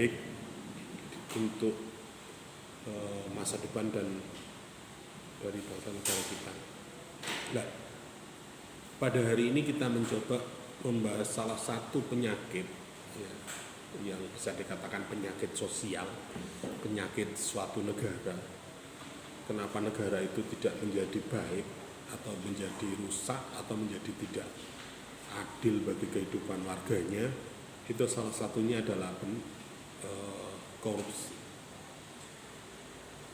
baik untuk masa depan dan dari bangsa negara kita. Nah, pada hari ini kita mencoba membahas salah satu penyakit ya, yang bisa dikatakan penyakit sosial, penyakit suatu negara. Kenapa negara itu tidak menjadi baik atau menjadi rusak atau menjadi tidak adil bagi kehidupan warganya? Itu salah satunya adalah korupsi.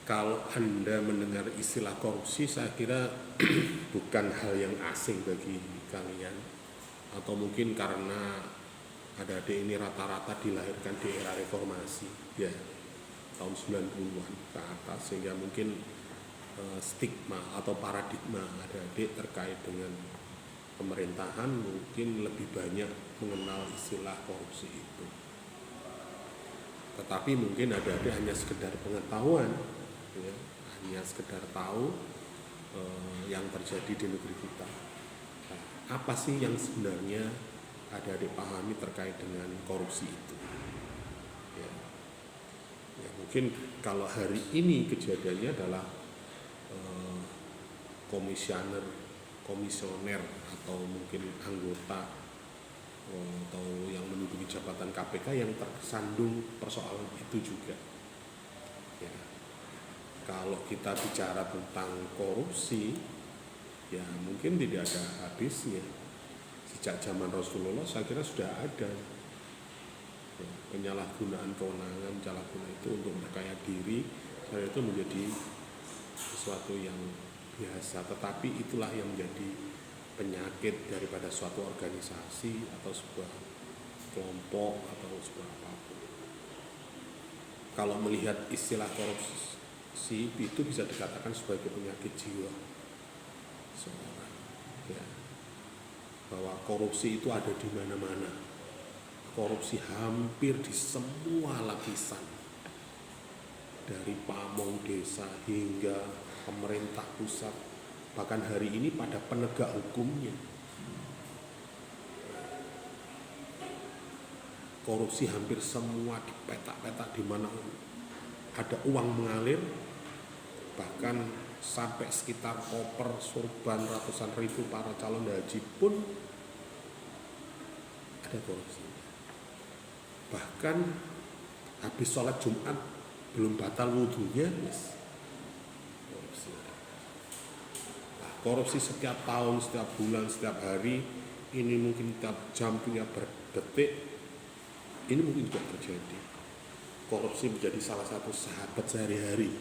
Kalau Anda mendengar istilah korupsi, saya kira bukan hal yang asing bagi kalian, atau mungkin karena adik-adik ini rata-rata dilahirkan di era reformasi ya, tahun 90-an ke atas, sehingga mungkin stigma atau paradigma adik-adik terkait dengan pemerintahan mungkin lebih banyak mengenal istilah korupsi itu. Tetapi mungkin adik-adik hanya sekedar pengetahuan ya, hanya sekedar tahu yang terjadi di negeri kita. Nah, apa sih yang sebenarnya adik-adik pahami terkait dengan korupsi itu ya. Ya, mungkin kalau hari ini kejadiannya adalah komisioner atau mungkin anggota atau yang menduduki jabatan KPK yang tersandung persoalan itu juga ya. Kalau kita bicara tentang korupsi ya mungkin tidak ada habisnya. Sejak zaman Rasulullah saya kira sudah ada ya, penyalahgunaan kewenangan, penyalahgunaan itu untuk memperkaya diri, saya itu menjadi sesuatu yang biasa. Tetapi itulah yang menjadi penyakit daripada suatu organisasi atau sebuah kelompok atau sebuah apapun. Kalau melihat istilah korupsi itu bisa dikatakan sebagai penyakit jiwa seorang ya. Bahwa korupsi itu ada di mana-mana. Korupsi hampir di semua lapisan, dari pamong desa hingga pemerintah pusat, bahkan hari ini pada penegak hukumnya. Korupsi hampir semua di petak-petak, di mana ada uang mengalir, bahkan sampai sekitar koper sorban ratusan ribu para calon haji pun ada korupsi. Bahkan habis sholat Jumat belum batal wudhunya, yes. Korupsi. Nah, korupsi setiap tahun, setiap bulan, setiap hari, ini mungkin tiap jam, tiap detik, ini mungkin juga terjadi. Korupsi menjadi salah satu sahabat sehari-hari.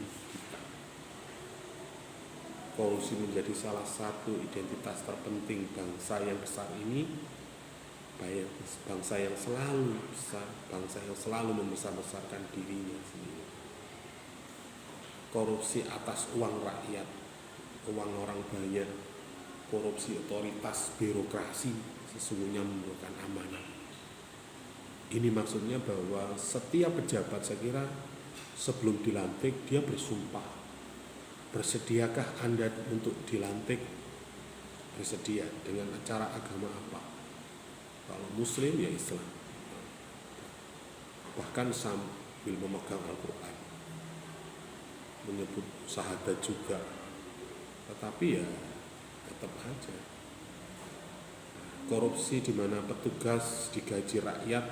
Korupsi menjadi salah satu identitas terpenting bangsa yang besar ini, bangsa yang selalu besar, bangsa yang selalu membesar-besarkan dirinya sendiri. Korupsi atas uang rakyat, uang orang banyak, korupsi otoritas birokrasi sesungguhnya memerlukan amanah. Ini maksudnya bahwa setiap pejabat saya kira sebelum dilantik dia bersumpah. Bersediakah Anda untuk dilantik? Bersedia. Dengan acara agama apa? Kalau Muslim ya Islam. Bahkan sambil memegang Al-Quran, menyebut syahadat juga. Tetapi ya tetap aja. Korupsi di mana petugas digaji rakyat,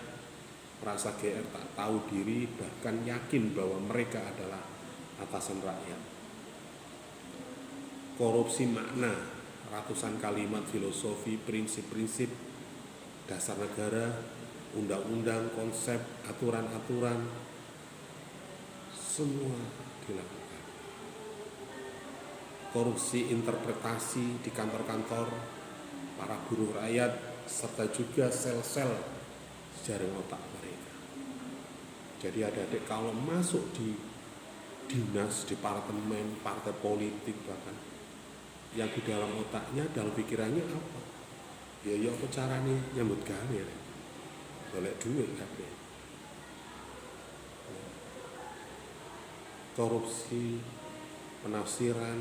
merasa GR, tak tahu diri, bahkan yakin bahwa mereka adalah atasan rakyat. Korupsi makna ratusan kalimat filosofi, prinsip-prinsip dasar negara, undang-undang, konsep, aturan-aturan, semua dilakukan. Korupsi interpretasi di kantor-kantor para buruh rakyat, serta juga sel-sel jaring otak mereka. Jadi adik-adik kalau masuk di dinas, departemen, partai politik, bahkan yang di dalam otaknya, dalam pikirannya apa? Ya apa caranya nyambut gawe, golek duit kabeh. Korupsi, penafsiran,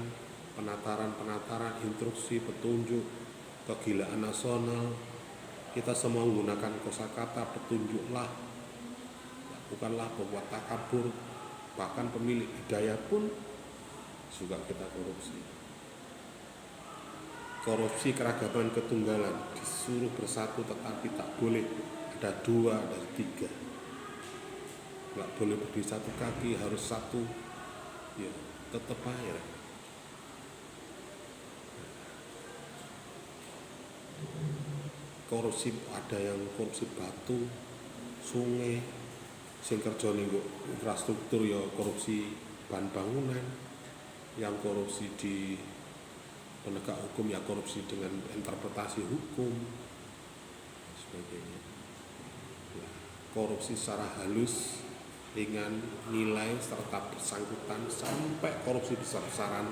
penataran, instruksi, petunjuk, kegilaan nasional. Kita semua menggunakan kosakata petunjuklah. bukanlah pembuat takabur, bahkan pemilik hidayah pun juga kita korupsi. Korupsi keragaman ketunggalan, disuruh bersatu tetapi tak boleh ada 2, ada 3, nggak boleh berdiri satu kaki, harus satu, ya tetap aja. Korupsi, ada yang korupsi batu, sungai, sing kerjane nggo infrastruktur ya korupsi bahan bangunan, yang korupsi di penegak hukum ya korupsi dengan interpretasi hukum sebagainya. Nah, korupsi secara halus, ringan, nilai serta bersangkutan, sampai korupsi besar-besaran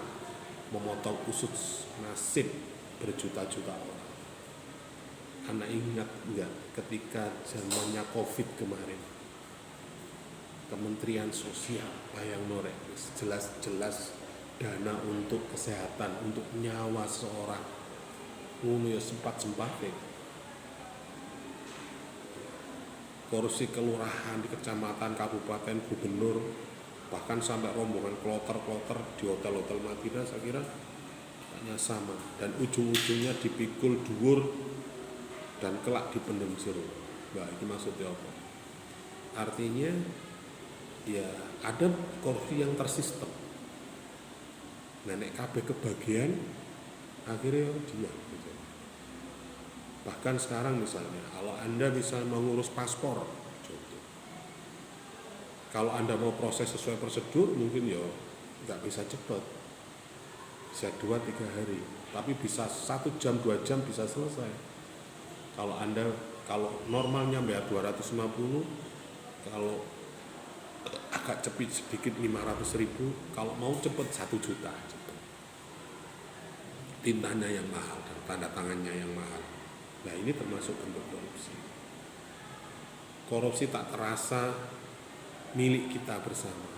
memotong usut nasib berjuta-juta orang. Anak ingat enggak ketika zamannya COVID kemarin, Kementerian Sosial yang norek jelas-jelas dana untuk kesehatan, untuk nyawa seorang, ngono ya sempat-sempate. Korupsi kelurahan di kecamatan, kabupaten, gubernur, bahkan sampai rombongan kloter-kloter di hotel-hotel Madinah, saya kira hanya sama, dan ujung-ujungnya dipikul dhuwur dan kelak dipendem jero. Nah, itu maksudnya apa? Artinya ya ada korupsi yang tersistem. Nenek kabeh kebagian, akhirnya diam gitu. Bahkan sekarang misalnya, kalau Anda bisa mengurus paspor, contoh, kalau Anda mau proses sesuai prosedur, mungkin ya nggak bisa cepat, bisa 2-3 hari, tapi bisa 1 jam 2 jam bisa selesai. Kalau normalnya bayar 250, kalau agak cepet sedikit 500.000, kalau mau cepet 1 juta. Tintanya yang mahal dan tanda tangannya yang mahal. Nah, ini termasuk bentuk korupsi. Korupsi tak terasa milik kita bersama,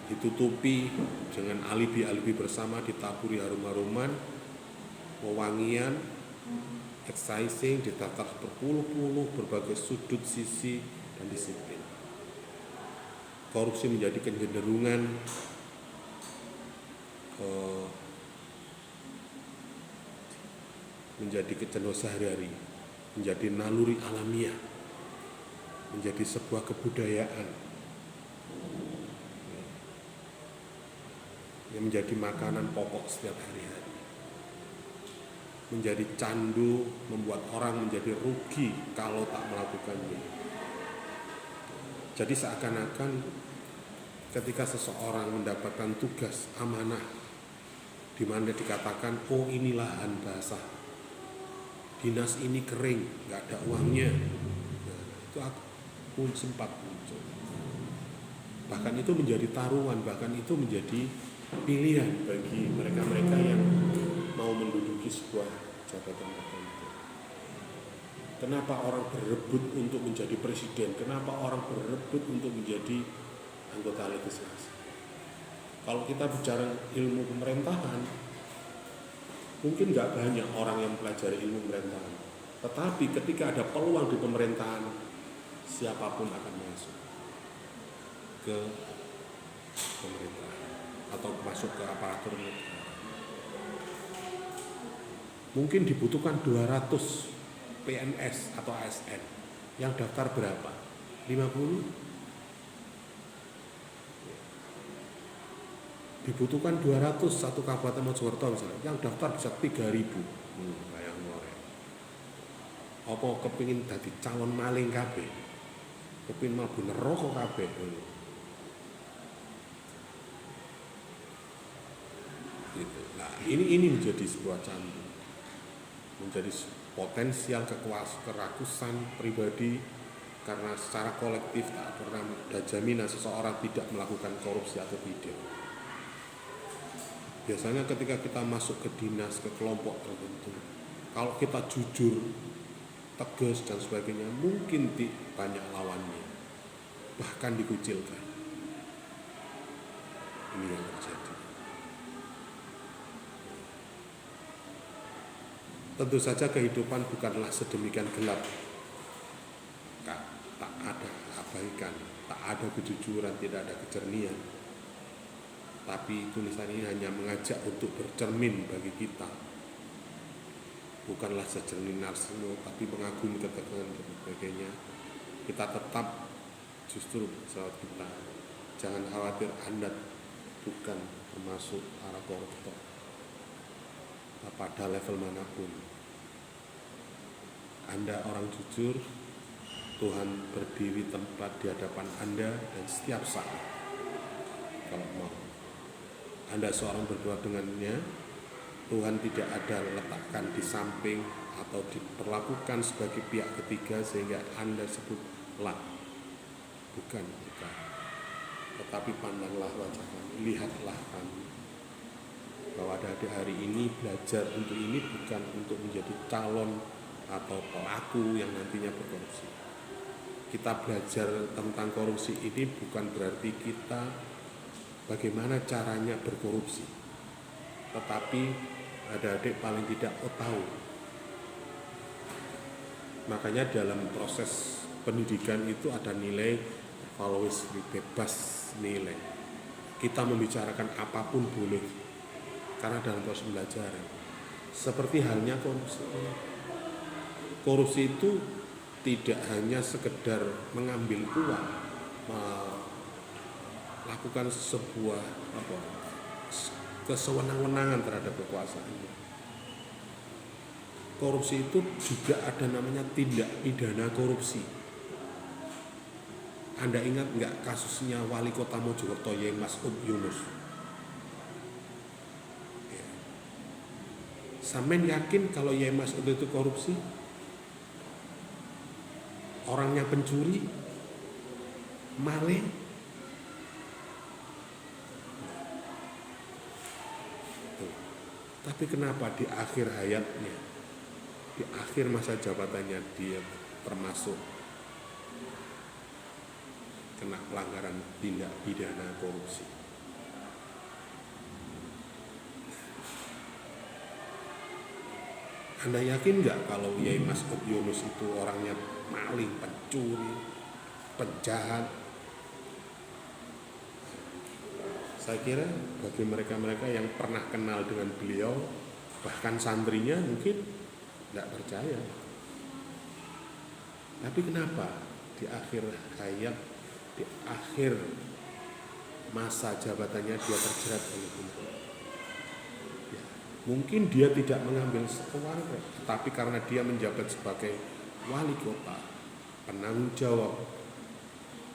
ditutupi dengan alibi-alibi bersama, ditaburi harum-haruman, wewangian, excising, ditata berpuluh-puluh berbagai sudut, sisi, dan disiplin. Korupsi menjadi kecenderungan menjadi kecenderungan sehari-hari, menjadi naluri alamiah, menjadi sebuah kebudayaan yang menjadi makanan pokok setiap hari-hari, menjadi candu, membuat orang menjadi rugi kalau tak melakukannya. Jadi seakan-akan ketika seseorang mendapatkan tugas amanah di mana dikatakan, oh ini lahan basah, dinas ini kering, nggak ada uangnya, nah, itu pun sempat muncul. Bahkan itu menjadi taruhan, bahkan itu menjadi pilihan bagi mereka-mereka yang mau menduduki sebuah jabatan tertentu. Kenapa orang berebut untuk menjadi presiden? Kenapa orang berebut untuk menjadi anggota legislasi? Kalau kita bicara ilmu pemerintahan, mungkin nggak banyak orang yang mempelajari ilmu pemerintahan. Tetapi ketika ada peluang di pemerintahan, siapapun akan masuk ke pemerintahan atau masuk ke aparatur negara. Mungkin dibutuhkan 200 PNS atau ASN. Yang daftar berapa? 50? Dibutuhkan 200 satu kabupaten Mojokerto misalnya. Yang daftar bisa 3.000. Bayang ngorek. Apa kepingin dadi calon maling kabeh? Kepingin mlebu neraka kabeh. Gitu. Nah, ini menjadi sebuah candu. Menjadi potensial kerakusan pribadi karena secara kolektif tak pernah ada jaminan seseorang tidak melakukan korupsi atau tidak. Biasanya ketika kita masuk ke dinas, ke kelompok tertentu, kalau kita jujur, tegas dan sebagainya, mungkin banyak lawannya, bahkan dikucilkan. Ini yang terjadi. Tentu saja kehidupan bukanlah sedemikian gelap. Tak ada abaikan, tak ada kejujuran, tidak ada kejernihan. Tapi tulisan ini hanya mengajak untuk bercermin bagi kita. Bukanlah sejernih narsisme, tapi mengagumi ketegangan dan sebagainya. Kita tetap justru sahabat kita, jangan khawatir, Anda bukan termasuk para koruptor pada level manapun. Anda orang jujur, Tuhan berdiri tempat di hadapan Anda dan setiap saat. Kalau mau Anda seorang berdoa dengannya, Tuhan tidak ada letakkan di samping atau diperlakukan sebagai pihak ketiga sehingga Anda sebut lah. Bukan. Tetapi pandanglah wajah kami, lihatlah kami. Bahwa adik-adik hari ini belajar untuk ini bukan untuk menjadi calon atau pelaku yang nantinya berkorupsi. Kita belajar tentang korupsi ini bukan berarti kita bagaimana caranya berkorupsi, tetapi adik-adik paling tidak tahu. Makanya dalam proses pendidikan itu ada nilai evaluasi, bebas nilai. Kita membicarakan apapun boleh, karena dalam proses belajaran. Seperti halnya korupsi. Korupsi itu tidak hanya sekedar mengambil uang, melakukan sebuah kesewenang-wenangan terhadap kekuasaan. Korupsi itu juga ada namanya tindak pidana korupsi. Anda ingat nggak kasusnya Wali Kota Mojokerto Yai Mas'ud Yunus? Ya. Sampean yakin kalau Yai Mas'ud itu korupsi? Orangnya pencuri, maling? Tuh. Tapi kenapa di akhir hayatnya, di akhir masa jabatannya dia termasuk kena pelanggaran tindak pidana korupsi? Anda yakin nggak kalau Yai Mas'ud Yunus itu orangnya maling, pencuri, penjahat? Saya kira bagi mereka-mereka yang pernah kenal dengan beliau, bahkan santrinya mungkin tidak percaya. Tapi kenapa di akhir hayat, di akhir masa jabatannya dia terjerat oleh hukum? Ya, mungkin dia tidak mengambil uang, tapi karena dia menjabat sebagai wali kota, penanggung jawab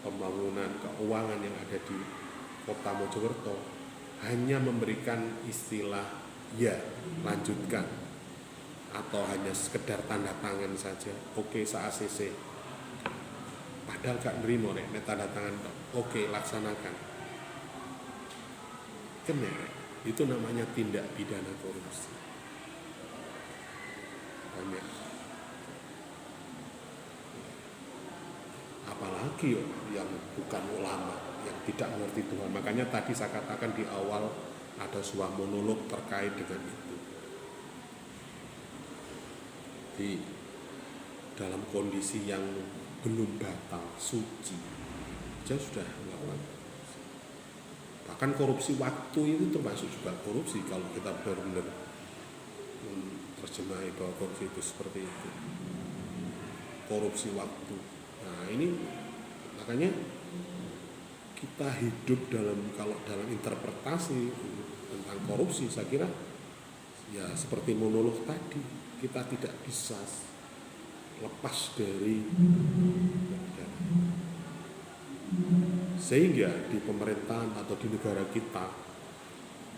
pembangunan keuangan yang ada di Kota Mojokerto, hanya memberikan istilah ya lanjutkan, atau hanya sekedar tanda tangan saja, oke se-ACC, padahal gak nerimo nek tanda tangan, oke laksanakan. Kena, itu namanya tindak pidana korupsi. Banyak. Apalagi yang bukan ulama, yang tidak mengerti Tuhan. Makanya tadi saya katakan di awal ada sebuah monolog terkait dengan itu. Di dalam kondisi yang belum batal, suci, dia sudah melakukan. Bahkan korupsi waktu itu termasuk juga korupsi kalau kita benar-benar terjemahi bahwa korupsi itu seperti itu. Korupsi waktu. Nah ini makanya kita hidup kalau dalam interpretasi tentang korupsi, saya kira ya seperti monolog tadi, kita tidak bisa lepas dari sehingga di pemerintahan atau di negara kita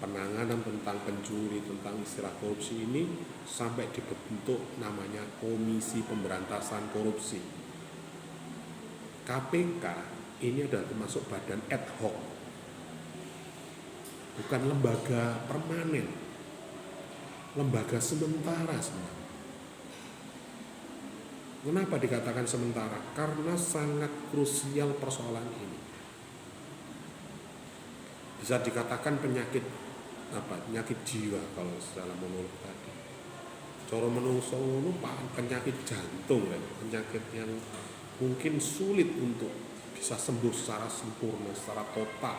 penanganan tentang pencuri, tentang istilah korupsi ini sampai dibentuk namanya Komisi Pemberantasan Korupsi. KPK ini adalah termasuk badan ad hoc, bukan lembaga permanen, lembaga sementara sebenarnya. Kenapa dikatakan sementara? Karena sangat krusial persoalan ini. Bisa dikatakan penyakit jiwa kalau secara monolog tadi. Cara menungso penyakit jantung, penyakit yang mungkin sulit untuk bisa sembuh secara sempurna, secara total.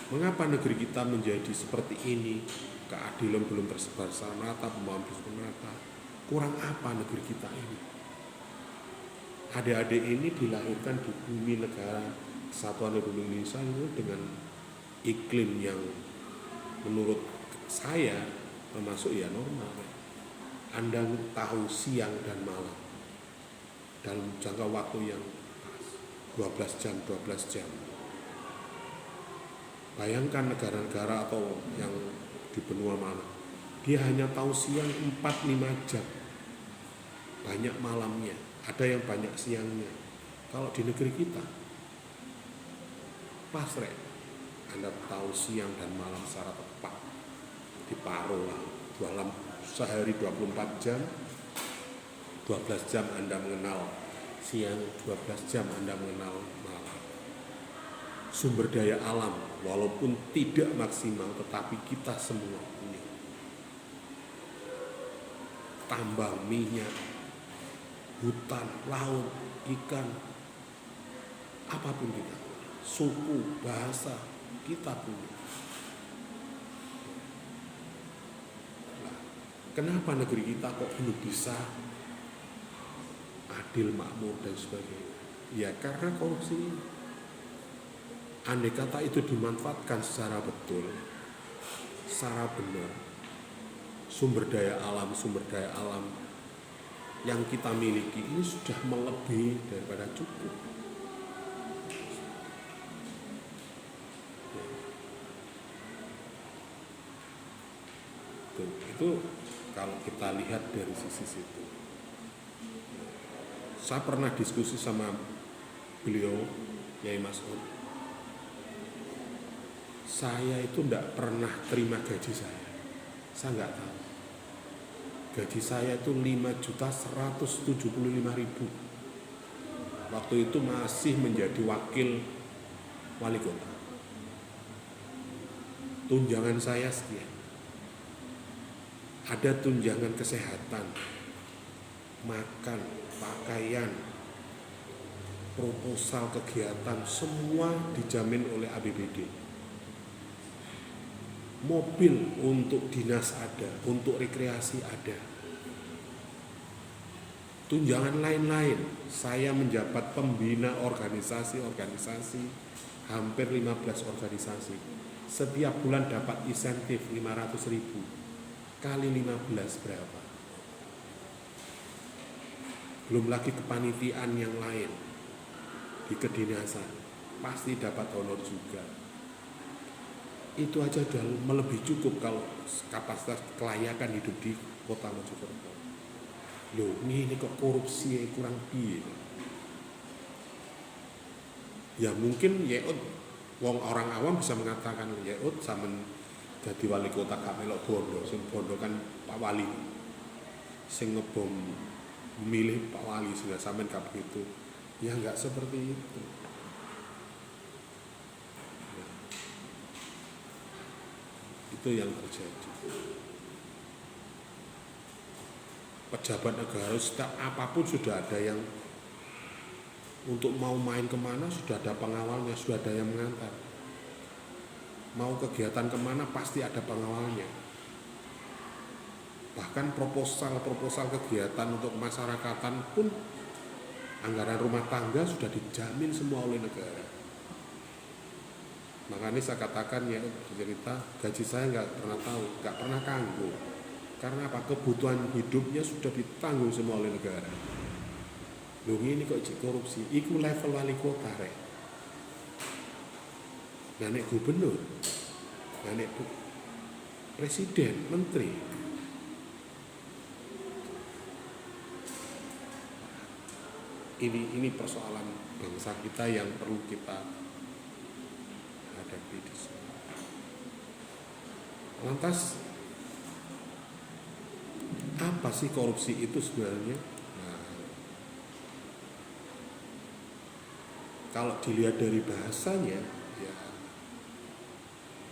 Mengapa negeri kita menjadi seperti ini? Keadilan belum tersebar secara merata, pembangunan belum secara merata. Kurang apa negeri kita ini? Adik-adik ini dilahirkan di bumi negara Kesatuan Republik Indonesia itu dengan iklim yang menurut saya termasuk ya normal. Anda tahu siang dan malam dalam jangka waktu yang pas, 12 jam. Bayangkan negara-negara atau yang di benua mana, dia hanya tahu siang 4-5 jam, banyak malamnya, ada yang banyak siangnya. Kalau di negeri kita pasrah, Anda tahu siang dan malam secara tepat, diparuh lah, dalam sehari 24 jam, 12 jam Anda mengenal siang, 12 jam Anda mengenal malam. Sumber daya alam walaupun tidak maksimal, tetapi kita semua punya. Tambang minyak, hutan, laut, ikan, apapun kita, suku, bahasa, kita punya. Nah, kenapa negeri kita kok belum bisa adil, makmur dan sebagainya? Ya karena korupsi. Andai kata itu dimanfaatkan secara betul, secara benar, sumber daya alam yang kita miliki ini sudah melebihi daripada cukup. Itu kalau kita lihat dari sisi situ. Saya pernah diskusi sama beliau, Yai Mas'ud. Saya itu tidak pernah terima gaji saya nggak tahu. Gaji saya itu 5.175.000. Waktu itu masih menjadi wakil wali kota. Tunjangan saya sekian. Ada tunjangan kesehatan, makan, pakaian, proposal kegiatan, semua dijamin oleh APBD. Mobil untuk dinas ada, untuk rekreasi ada. Tunjangan lain-lain, saya menjabat pembina organisasi, hampir 15 organisasi. Setiap bulan dapat insentif 500.000. Kali 15 berapa? Belum lagi kepanitiaan yang lain di kedinasan, pasti dapat honor juga. Itu aja sudah melebihi cukup kalau kapasitas kelayakan hidup di kota Mojokerto. Loh, ini kok korupsi kurang piye? Ya mungkin Yeut, wong orang awam bisa mengatakan Yeut sampean jadi wali kota gak melok bondo, sing bondo kan Pak Wali. Sing ngebom memilih Pak Wali sehingga sampean gak begitu. Ya enggak seperti itu. Itu yang terjadi. Pejabat negara setiap apapun sudah ada yang untuk mau main kemana sudah ada pengawalnya, sudah ada yang mengantar. Mau kegiatan kemana pasti ada pengawalnya. Bahkan proposal kegiatan untuk masyarakatan pun anggaran rumah tangga sudah dijamin semua oleh negara. Makanya saya katakan ya cerita gaji saya nggak pernah tahu, nggak pernah kanggo. Karena apa? Kebutuhan hidupnya sudah ditanggung semua oleh negara. Loh ini kok korupsi? Iku level wali kota rek. Nanek gubernur, nanek presiden, menteri. Ini persoalan bangsa kita yang perlu kita hadapi di sini. Lantas apa sih korupsi itu sebenarnya? Nah, kalau dilihat dari bahasanya, ya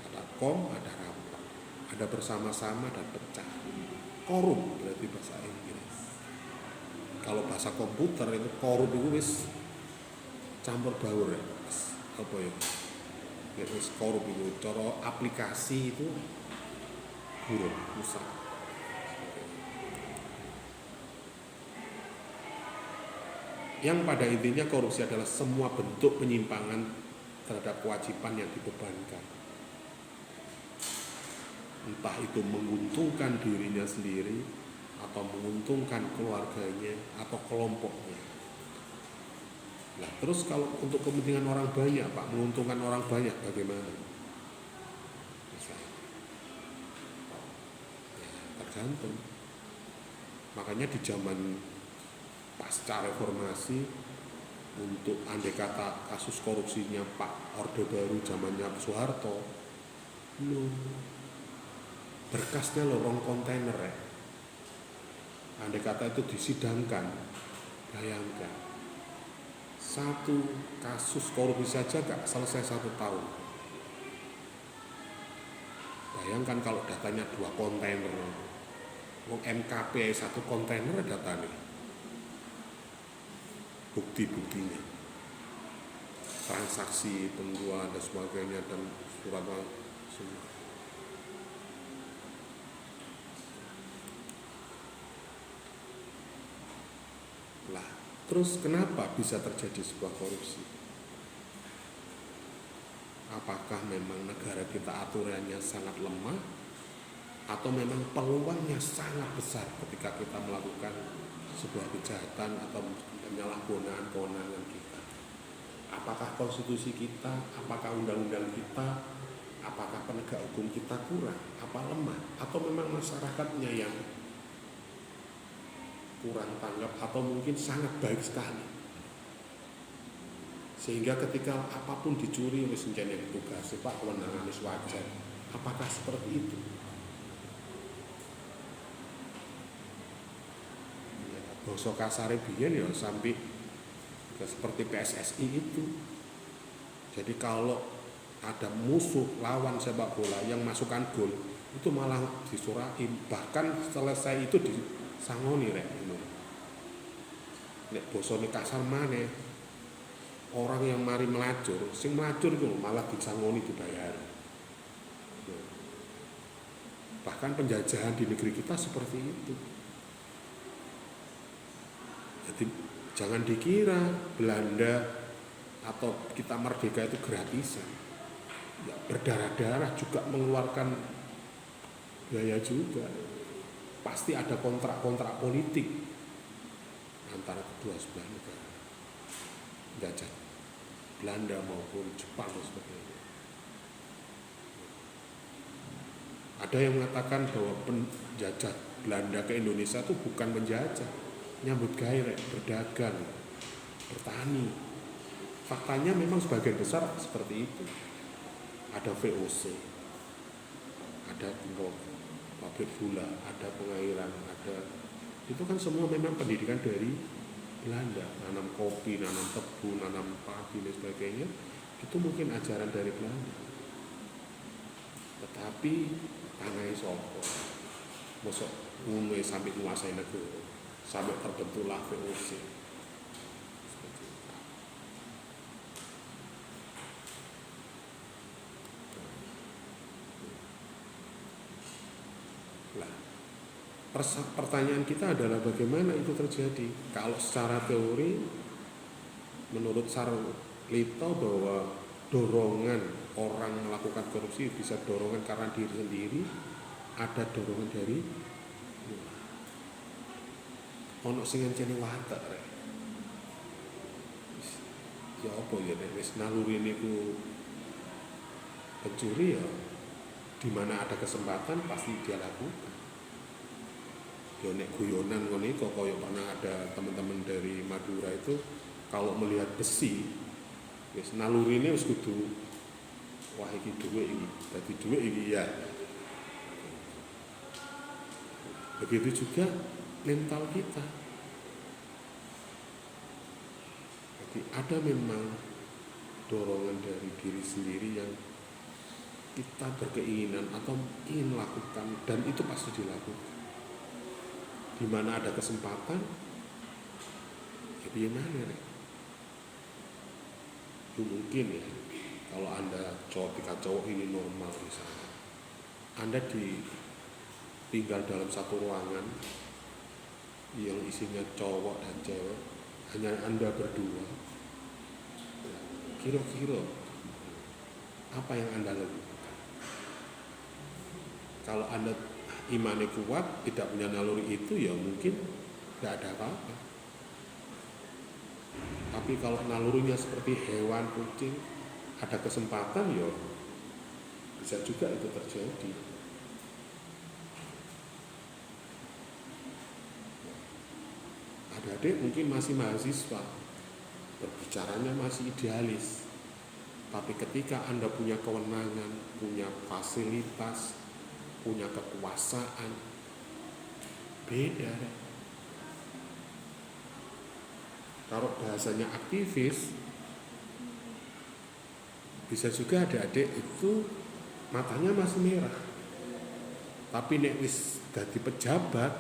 ada kom, ada rampok, ada bersama-sama dan pecah. korup berarti bahasa Inggris. Kalau bahasa komputer itu korup itu wis campur baur ya. Apa ya? Wis korup itu cara aplikasi itu buruk, rusak. Yang pada intinya korupsi adalah semua bentuk penyimpangan terhadap kewajiban yang dibebankan. Entah itu menguntungkan dirinya sendiri, atau menguntungkan keluarganya, atau kelompoknya. Nah, terus kalau untuk kepentingan orang banyak, Pak, menguntungkan orang banyak bagaimana? Misalnya, ya, tergantung. Makanya di zaman pasca reformasi, untuk andai kata kasus korupsinya Pak Orde Baru zamannya Soeharto, berkasnya lorong kontainer ya. Andai kata itu disidangkan, bayangkan satu kasus korupsi saja gak selesai 1 tahun. Bayangkan kalau datanya 2 kontainer, MKP 1 kontainer datanya, bukti-buktinya, transaksi penjualan dan sebagainya, dan surat semua. Lah, terus kenapa bisa terjadi sebuah korupsi? Apakah memang negara kita aturannya sangat lemah, atau memang peluangnya sangat besar ketika kita melakukan sebuah kejahatan atau penyalahgunaan kewenangan kita? Apakah konstitusi kita, apakah undang-undang kita, apakah penegak hukum kita kurang, apa lemah, atau memang masyarakatnya yang kurang tanggap, atau mungkin sangat baik sekali, sehingga ketika apapun dicuri wis menjadi tugas Pak, kewenangan wis wajar. Apakah seperti itu? Basa kasare biyen ya sampai seperti PSSI itu. Jadi kalau ada musuh lawan sepak bola yang masukkan gol, itu malah disurahin, bahkan selesai itu disangoni rek. Nek bosone kasar maneh, orang yang mari melacur, sing melacur itu malah disangoni, dibayar. Bahkan penjajahan di negeri kita seperti itu. Jadi jangan dikira Belanda atau kita merdeka itu gratisan. Ya, berdarah-darah juga mengeluarkan biaya juga. Pasti ada kontrak-kontrak politik antara kedua sebelah negara, jajah Belanda maupun Jepang dan sebagainya. Ada yang mengatakan bahwa penjajah Belanda ke Indonesia itu bukan menjajah, nyambut gawe, berdagang, bertani. Faktanya memang sebagian besar seperti itu. Ada VOC, ada pabrik gula, ada pengairan, ada, itu kan semua memang pendidikan dari Belanda. Nanam kopi, nanam tebu, nanam padi dan sebagainya, itu mungkin ajaran dari Belanda. Tetapi tangai sopo mosok ngombe sampai menguasai negara, sampai terbentuklah VOC. Pertanyaan kita adalah bagaimana itu terjadi? Kalau secara teori, menurut Sarlito, bahwa dorongan orang melakukan korupsi bisa dorongan karena diri sendiri, ada dorongan dari ono sing encene watek rek. Ya apa ya nek wis naluri niku pencuri, ya di mana ada kesempatan pasti dia lakukan. Ya nek guyonan ngono iku kaya pernah ada teman-teman dari Madura itu kalau melihat besi wis nalurine wis kudu wah iki dhuwit iki, dadi dhuwit iki ya. Begitu juga mental kita. Jadi ada memang dorongan dari diri sendiri yang kita berkeinginan atau ingin lakukan, dan itu pasti dilakukan. di mana ada kesempatan ya piye maneh rek. Itu mungkin ya, kalau Anda cowok ini normal misalnya, Anda tinggal dalam satu ruangan yang isinya cowok dan cewek, hanya Anda berdua, kira-kira apa yang Anda lakukan? Kalau Anda imannya kuat, tidak punya naluri itu, ya mungkin gak ada apa-apa. Tapi kalau nalurinya seperti hewan, kucing, ada kesempatan, ya bisa juga itu terjadi. Adik-adik mungkin masih mahasiswa, berbicaranya masih idealis. Tapi ketika Anda punya kewenangan, punya fasilitas, punya kekuasaan, beda. Kalau bahasanya aktivis, bisa juga adik-adik itu matanya masih merah. Tapi nek wis dadi pejabat,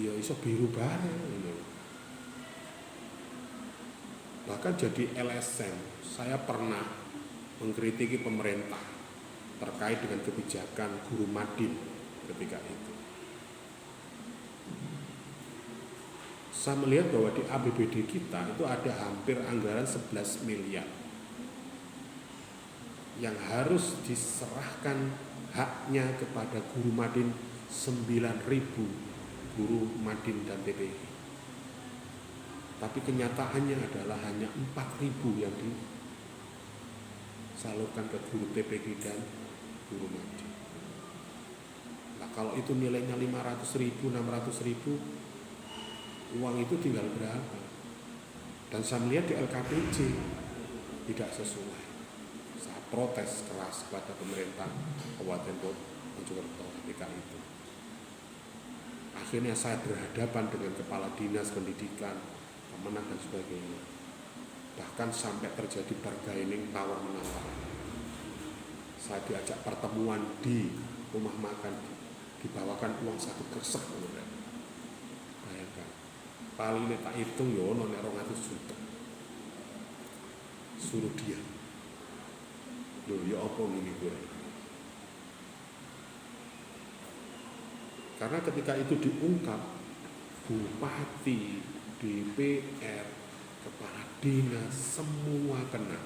ya iso biru bareng. Bahkan jadi LSM, saya pernah mengkritiki pemerintah terkait dengan kebijakan guru madin ketika itu. Saya melihat bahwa di APBD kita itu ada hampir anggaran 11 miliar yang harus diserahkan haknya kepada guru madin 9.000 guru madin dan TPI. Tapi kenyataannya adalah hanya 4.000 yang disalurkan ke guru TPI dan guru madin. Nah kalau itu nilainya 500.000, 600.000, uang itu tinggal berapa? Dan saya melihat di LKPJ tidak sesuai. Saya protes keras kepada pemerintah Kabupaten Mojokerto ketika itu. Akhirnya saya berhadapan dengan kepala dinas pendidikan, Kemenak dan sebagainya. Bahkan sampai terjadi bargaining tawar menawar. Saya diajak pertemuan di rumah makan, dibawakan uang 1 kresek. Bayangkan, paling ini tak hitung ya ono nek 200 juta. Suruh dia. Loh ya apa ngene gue? Karena ketika itu diungkap, bupati, DPR, kepala dinas, semua kena.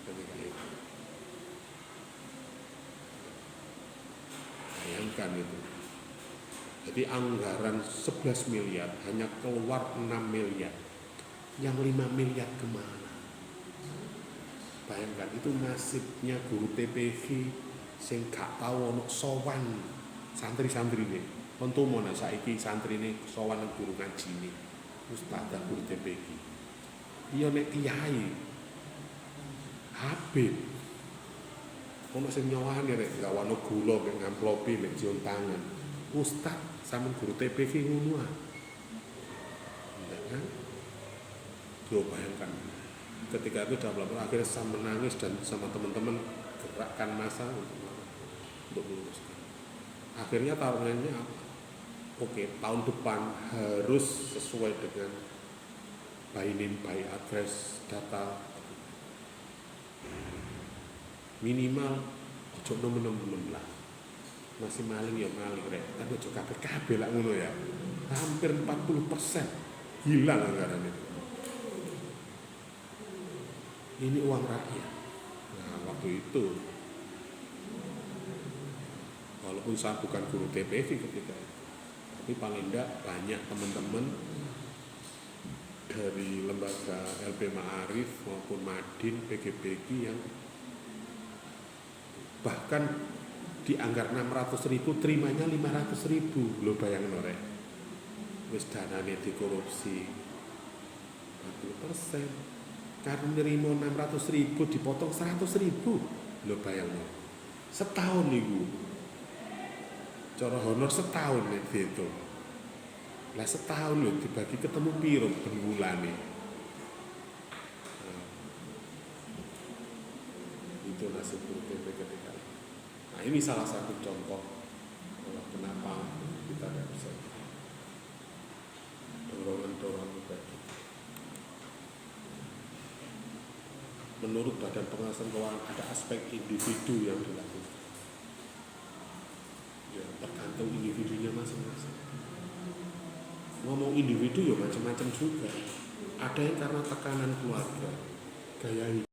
Ketika itu. Bayangkan itu. Jadi anggaran 11 miliar hanya keluar 6 miliar. Yang 5 miliar kemana? Bayangkan itu nasibnya guru TPV sing gak tau ono sowan santri-santri ini. Untuk mana saiki santri ini sowan guru ngaji ini, ustadzah guru TPV. Iya nek kiai, Habib, ono sing nyowani nek gak ono gula nek ngamplopi nek cium tangan. Ustadz sama guru TPV ngono ah. Kan? Yo bayangkan. Ketika itu dalam akhirnya saya menangis dan sama teman-teman gerakkan massa untuk meluruskan. Akhirnya taruhannya apa? Oke, tahun depan harus sesuai dengan by name, by address, data minimal ojo nemen-nemen lah. Masih maling ya maling rek, tapi ojo kabeh lah ngono ya. Hampir 40% hilang anggaran itu. Ini uang rakyat. Nah, waktu itu walaupun saya bukan guru TPV ketika itu, tapi paling tidak banyak teman-teman dari lembaga LP Ma'arif maupun Madin, PGBG yang bahkan dianggar 600.000, terimanya 500.000. Lo bayangin rek, wis danane dikorupsi 40%. Karena nerima 600.000 dipotong 100.000. Lo bayangin, setahun niku. Cara honor setahun nek itu. Lah setahun lho dibagi ketemu piro ben wulane. Itu nasib guru TPV ketika. Nah Nah ini salah satu contoh kenapa kita nggak bisa dorongan tadi. Menurut Badan Pengawasan Keuangan ada aspek individu yang dilakukan. Ya, tergantung individunya masing-masing. Ngomong individu ya macam-macam juga. Ada yang karena tekanan keluarga, gaya hidup.